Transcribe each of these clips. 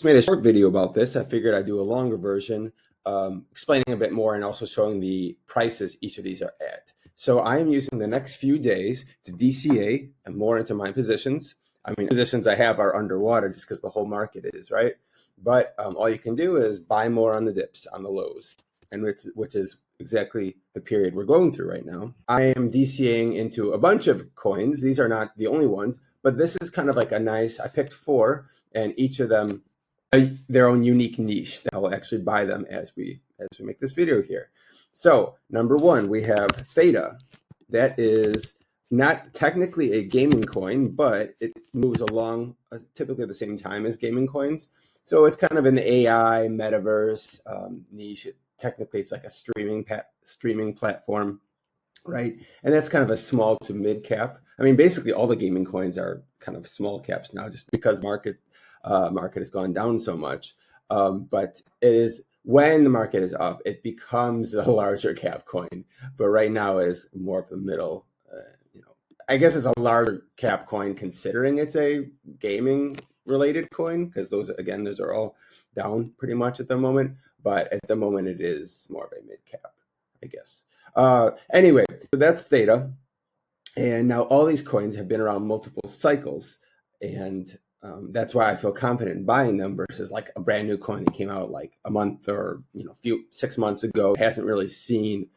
made a short video about this. I figured I'd do a longer version, explaining a bit more and also showing the prices each of these are at. So I am using the next few days to DCA and more into my positions. I mean, positions I have are underwater just because the whole market is, right? But all you can do is buy more on the dips, on the lows, and which is exactly the period we're going through right now. I am DCAing into a bunch of coins. These are not the only ones, but this is kind of like a nice, I picked 4, and each of them their own unique niche that will actually buy them as we make this video here. So number 1, we have Theta. That is not technically a gaming coin, but it moves along typically at the same time as gaming coins. So it's kind of in the AI metaverse niche. Technically, it's like a streaming platform, right? And that's kind of a small to mid cap. I mean, basically all the gaming coins are kind of small caps now, just because market has gone down so much. But it is when the market is up, it becomes a larger cap coin. But right now is more of the middle. I guess it's a larger cap coin considering it's a gaming related coin, because those are all down pretty much at the moment. But at the moment, it is more of a mid cap, I guess. Anyway, so that's Theta. And now all these coins have been around multiple cycles. And that's why I feel confident in buying them versus like a brand new coin that came out like a month or 6 months ago, hasn't really seen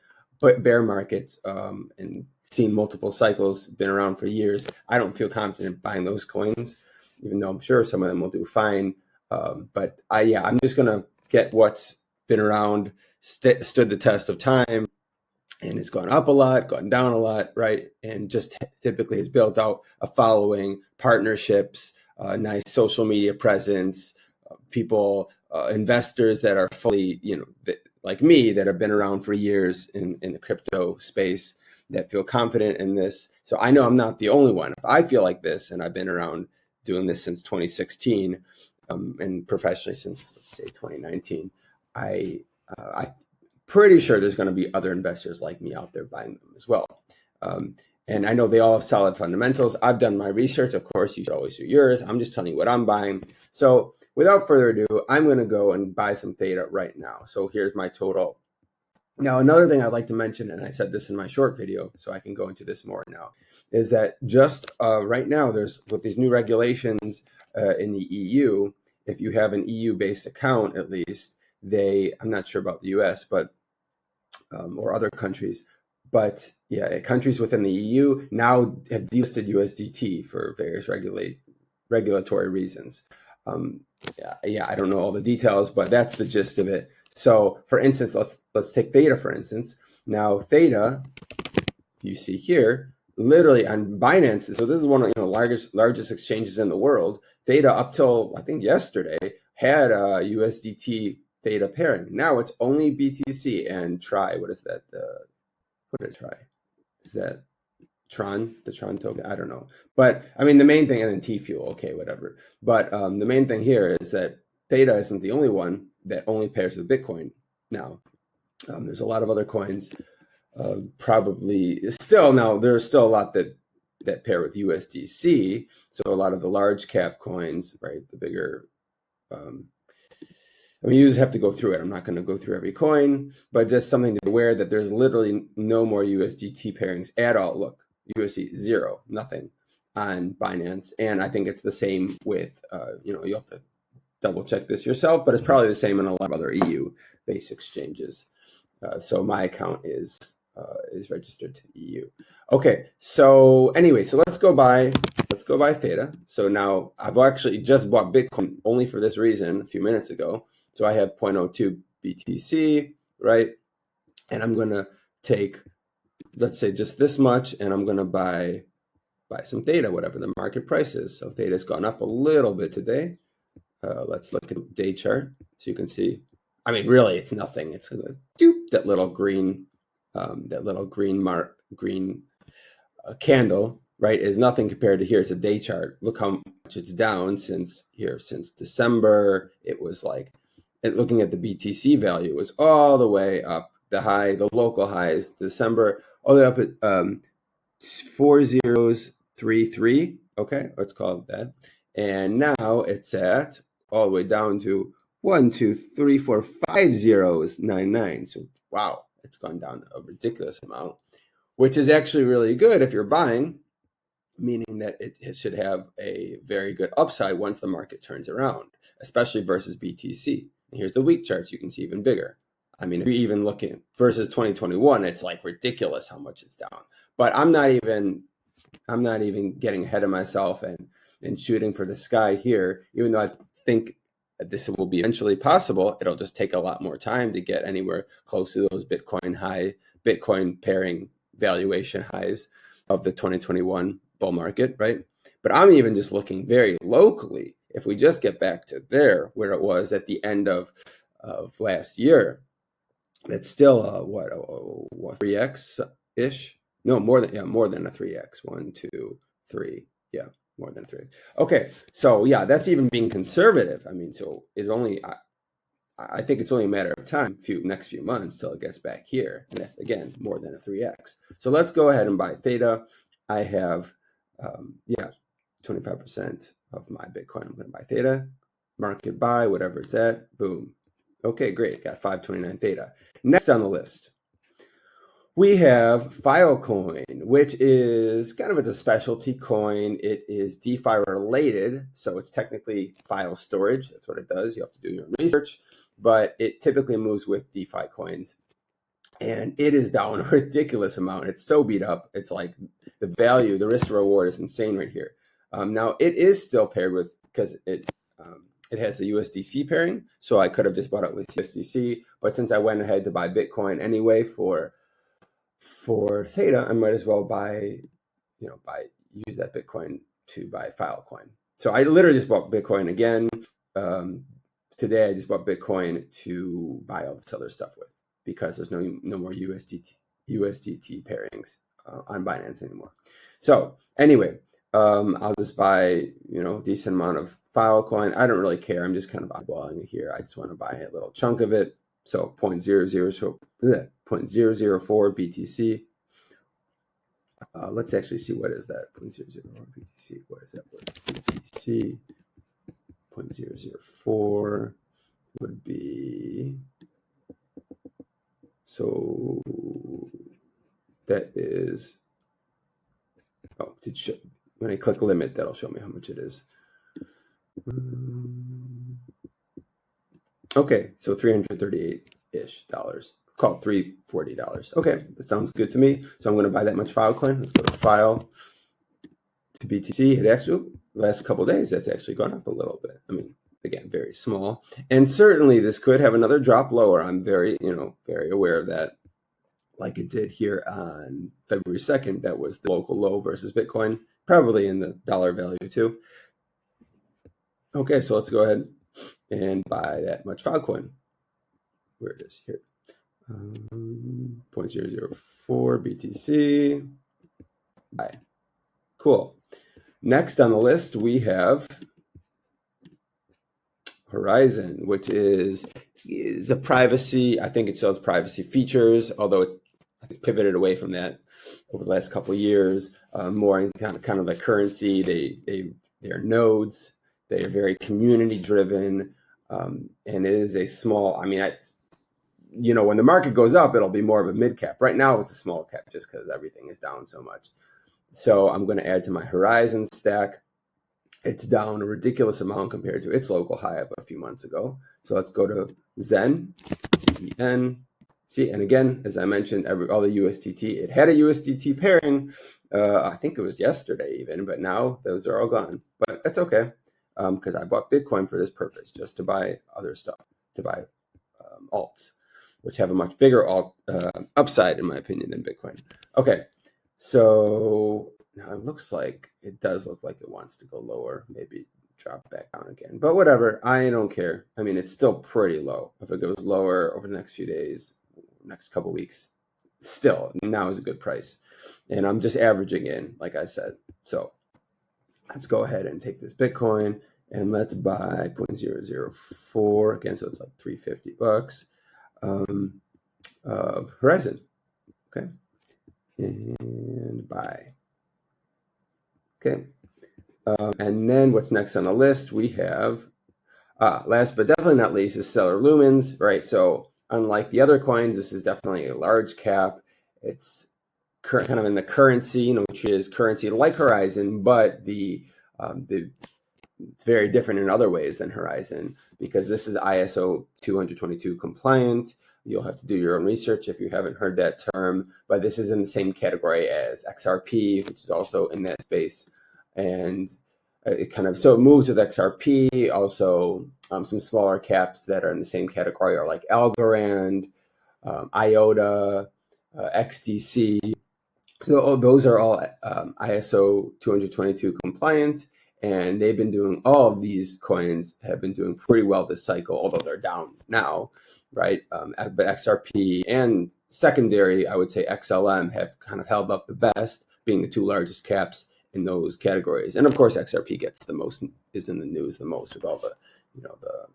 bear markets and seen multiple cycles, been around for years. I don't feel confident buying those coins, even though I'm sure some of them will do fine. But I'm just gonna get what's been around, stood the test of time, and it's gone up a lot, gone down a lot, right? And just typically has built out a following, partnerships, nice social media presence, people, investors that are fully, like me, that have been around for years in the crypto space, that feel confident in this. So I know I'm not the only one. If I feel like this, and I've been around doing this since 2016, and professionally since, let's say, 2019, I pretty sure there's going to be other investors like me out there buying them as well. And I know they all have solid fundamentals. I've done my research. Of course, you should always do yours. I'm just telling you what I'm buying. So without further ado, I'm going to go and buy some Theta right now. So here's my total. Now, another thing I'd like to mention, and I said this in my short video, so I can go into this more now, is that just right now, there's with these new regulations in the EU, if you have an EU-based account, at least, I'm not sure about the US, but or other countries, but yeah, countries within the EU now have delisted USDT for various regulatory reasons. I don't know all the details, but that's the gist of it. So, for instance, let's take Theta for instance. Now, Theta, you see here, literally on Binance. So this is one of the largest exchanges in the world. Theta, up till I think yesterday, had a USDT Theta pairing. Now it's only BTC and Tri. What is that? What is Tri? Is that Tron? The Tron token? I don't know. But I mean, the main thing, and then T-Fuel, okay, whatever. But the main thing here is that Theta isn't the only one that only pairs with Bitcoin now. There's a lot of other coins. Probably still now, there's still a lot that pair with USDC. So a lot of the large cap coins, right? The bigger you just have to go through it. I'm not going to go through every coin, but just something to be aware that there's literally no more USDT pairings at all. Look, USD 0, nothing on Binance. And I think it's the same with, you have to double check this yourself, but it's probably the same in a lot of other EU-based exchanges. So my account is registered to the EU. Okay, so anyway, so let's go buy Theta. So now I've actually just bought Bitcoin only for this reason a few minutes ago. So I have 0.02 BTC, right? And I'm gonna take, let's say, just this much, and I'm gonna buy some Theta, whatever the market price is. So Theta's gone up a little bit today. Let's look at the day chart so you can see. I mean, really, it's nothing. It's that little green, candle, right, is nothing compared to here. It's a day chart. Look how much it's down since December. It was like, looking at the BTC value, it was all the way up. The local highs, December, all the way up at 4033. Okay, let's call it that. And now it's at all the way down to 1, 2, 3, 4, 5 zeros, 99. So wow, it's gone down a ridiculous amount, which is actually really good if you're buying, meaning that it should have a very good upside once the market turns around, especially versus BTC. And here's the week charts. You can see even bigger. I mean, if you're even looking versus 2021, it's like ridiculous how much it's down. But I'm not even getting ahead of myself and shooting for the sky here, even though I think this will be eventually possible. It'll just take a lot more time to get anywhere close to those Bitcoin pairing valuation highs of the 2021 bull market, right? But I'm even just looking very locally. If we just get back to there, where it was at the end of last year, that's still what 3x ish? No, more than a 3x. 1, 2, 3. Yeah, more than 3. Okay, so yeah, that's even being conservative. I mean, so it only I think it's only a matter of time, next few months, till it gets back here, and that's again more than a 3x. So let's go ahead and buy Theta. I have 25% of my Bitcoin. I'm going to buy Theta, market buy, whatever it's at. Boom. Okay, great. Got 529 Theta. Next on the list, we have Filecoin, which is it's a specialty coin. It is DeFi related, so it's technically file storage. That's what it does. You have to do your research, but it typically moves with DeFi coins. And it is down a ridiculous amount. It's so beat up. It's like the value, the risk reward is insane right here. Now it is still paired with, because it has a USDC pairing, so I could have just bought it with USDC. But since I went ahead to buy Bitcoin anyway for Theta, I might as well use that Bitcoin to buy Filecoin. So I literally just bought Bitcoin again. Today I just bought Bitcoin to buy all this other stuff with, because there's no more USDT pairings on Binance anymore. So anyway, I'll just buy decent amount of Filecoin. I don't really care. I'm just kind of eyeballing it here. I just want to buy a little chunk of it. So 0.004 BTC. Let's actually see, what is that? 0.004 BTC. What is that worth? BTC 0.004 would be, so that is, when I click limit, that'll show me how much it is. Okay, so $338-ish. Call it $340. Okay, that sounds good to me. So I'm going to buy that much Filecoin. Let's go to File, to BTC. It actually, last couple of days, that's actually gone up a little bit. I mean, again, very small. And certainly this could have another drop lower. I'm very aware of that. Like it did here on February 2nd, that was the local low versus Bitcoin, probably in the dollar value too. Okay, so let's go ahead and buy that much Filecoin. Where it is here. 0.004 BTC. Buy. Cool. Next on the list, we have Horizen, which is a privacy. I think it sells privacy features, although it's pivoted away from that over the last couple of years. More in kind of like currency. They are nodes. They are very community driven, and it is a small. I mean, when the market goes up, it'll be more of a mid cap. Right now, it's a small cap just because everything is down so much. So I'm going to add to my Horizen stack. It's down a ridiculous amount compared to its local high of a few months ago. So let's go to Zen, CEN. See, and again, as I mentioned, all the USDT, it had a USDT pairing. I think it was yesterday even, but now those are all gone. But that's okay, because I bought Bitcoin for this purpose, just to buy other stuff, to buy alts, which have a much bigger upside, in my opinion, than Bitcoin. Okay, so now it does look like it wants to go lower, maybe drop back down again. But whatever, I don't care. I mean, it's still pretty low. If it goes lower over the next few days, next couple weeks, still, now is a good price. And I'm just averaging in, like I said. So let's go ahead and take this Bitcoin and let's buy 0.004 again. So it's like $350 of Horizen. Okay. And buy. Okay. And then what's next on the list? We have Last but definitely not least is Stellar Lumens, right? So unlike the other coins, this is definitely a large cap. It's kind of in the currency, which is currency like Horizen, but it's very different in other ways than Horizen because this is ISO 222 compliant. You'll have to do your own research if you haven't heard that term, but this is in the same category as XRP, which is also in that space. And so it moves with XRP. Also, some smaller caps that are in the same category are like Algorand, IOTA, XDC. So those are all ISO 222 compliant, and they've been doing, all of these coins have been doing pretty well this cycle, although they're down now, right? But XRP and secondary, I would say XLM, have kind of held up the best, being the two largest caps in those categories. And of course, XRP gets the most, is in the news the most with all the,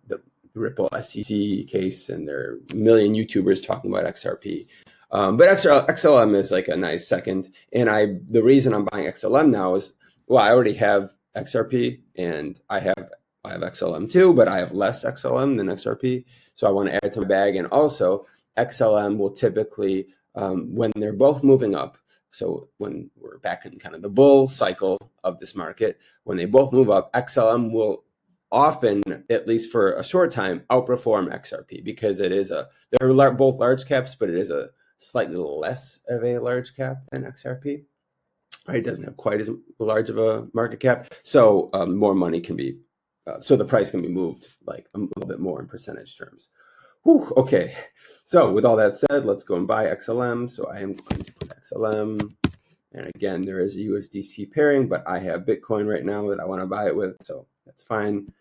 the Ripple SEC case, and there are a million YouTubers talking about XRP. But XLM is like a nice second. And the reason I'm buying XLM now is, well, I already have XRP and I have XLM too, but I have less XLM than XRP. So I want to add to my bag. And also XLM will typically, when they're both moving up, so when we're back in kind of the bull cycle of this market, when they both move up, XLM will often, at least for a short time, outperform XRP because they're both large caps, but it is a slightly less of a large cap than XRP. Right? It doesn't have quite as large of a market cap, so more money can be, so the price can be moved like a little bit more in percentage terms. Whew, okay, so with all that said, let's go and buy XLM. So I am going to put XLM, and again, there is a USDC pairing, but I have Bitcoin right now that I want to buy it with, so that's fine.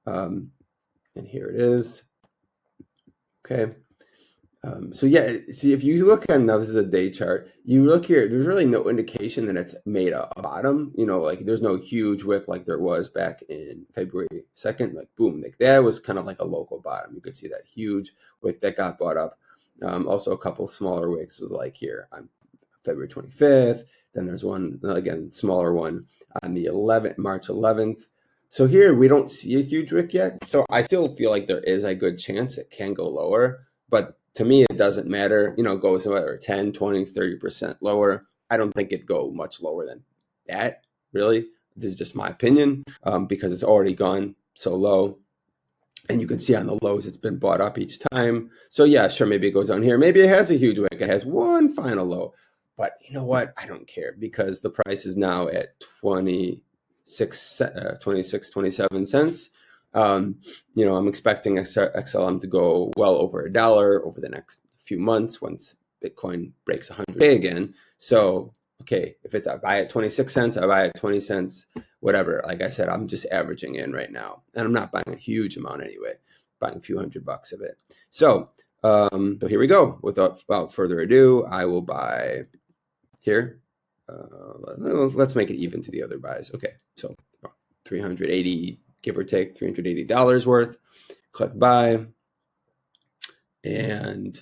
And here it is. Okay. So yeah, see, if you look at, now this is a day chart, you look here, there's really no indication that it's made a bottom, like there's no huge wick like there was back in February 2nd, like boom, like that was kind of like a local bottom. You could see that huge wick that got bought up. Also a couple smaller wicks is like here on February 25th. Then there's one, again, smaller one on the March 11th. So here we don't see a huge wick yet. So I still feel like there is a good chance it can go lower, but to me, it doesn't matter, it goes whatever, 10, 20, 30% lower. I don't think it'd go much lower than that, really. This is just my opinion, because it's already gone so low. And you can see on the lows, it's been bought up each time. So yeah, sure, maybe it goes on here. Maybe it has a huge wick. It has one final low. But you know what? I don't care because the price is now at 26, 27 cents. I'm expecting XLM to go well over $1 over the next few months once Bitcoin breaks 100K again. So, okay, if I buy at 26 cents, I buy at 20 cents, whatever. Like I said, I'm just averaging in right now, and I'm not buying a huge amount anyway, buying a few $100 of it. So here we go. Without further ado, I will buy here. Let's make it even to the other buys. Okay, so 380, give or take $380 worth. Click buy, and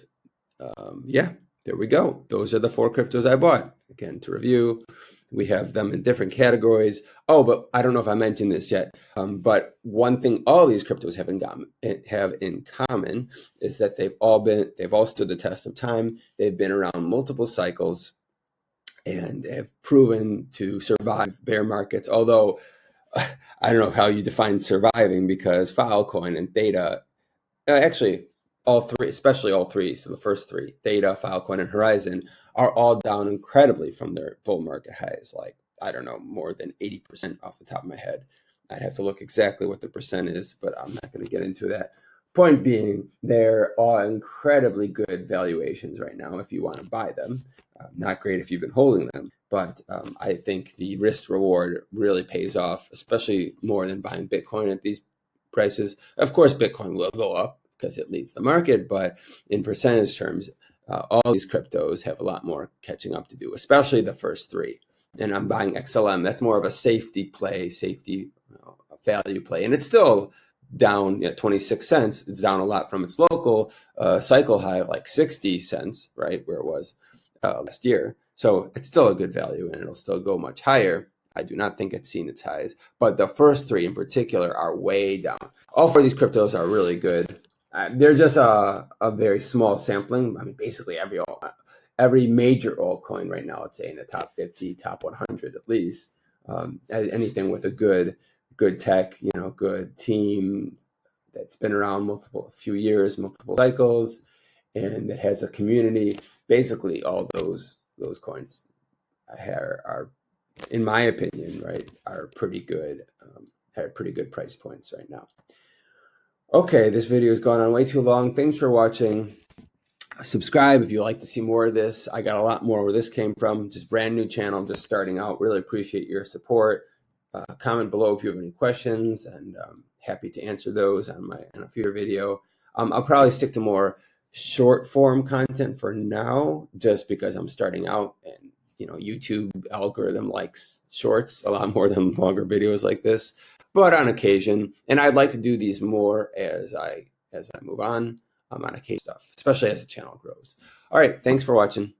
yeah, there we go. Those are the 4 cryptos I bought. Again, to review, we have them in different categories. Oh, but I don't know if I mentioned this yet, but one thing all these cryptos have in common is that they've all stood the test of time. They've been around multiple cycles and have proven to survive bear markets. Although I don't know how you define surviving, because Filecoin and Theta, actually all three, especially all three, so the first three, Theta, Filecoin, and Horizen, are all down incredibly from their bull market highs, like, I don't know, more than 80% off the top of my head. I'd have to look exactly what the percent is, but I'm not going to get into that. Point being, they're all incredibly good valuations right now if you want to buy them. Not great if you've been holding them, but I think the risk reward really pays off, especially more than buying Bitcoin at these prices. Of course, Bitcoin will go up because it leads the market, but in percentage terms, all these cryptos have a lot more catching up to do, especially the first three. And I'm buying XLM. That's more of a safety play, value play. And it's still down 26 cents. It's down a lot from its local cycle high of like 60 cents, right, where it was last year. So it's still a good value, and it'll still go much higher. I do not think it's seen its highs, but the first three in particular are way down. All four of these cryptos are really good. They're just a very small sampling. I mean, basically every major altcoin right now, let's say in the top 50, top 100 at least, anything with a good tech, good team that's been around a few years, multiple cycles, and that has a community. Basically, all those coins are, in my opinion, right, are pretty good. Have pretty good price points right now. Okay, this video has gone on way too long. Thanks for watching. Subscribe if you like to see more of this. I got a lot more where this came from. Just brand new channel, just starting out. Really appreciate your support. Comment below if you have any questions, and happy to answer those on a future video. I'll probably stick to more short form content for now, just because I'm starting out, and YouTube algorithm likes shorts a lot more than longer videos like this. But on occasion, and I'd like to do these more as I move on occasion stuff, especially as the channel grows. All right, thanks for watching.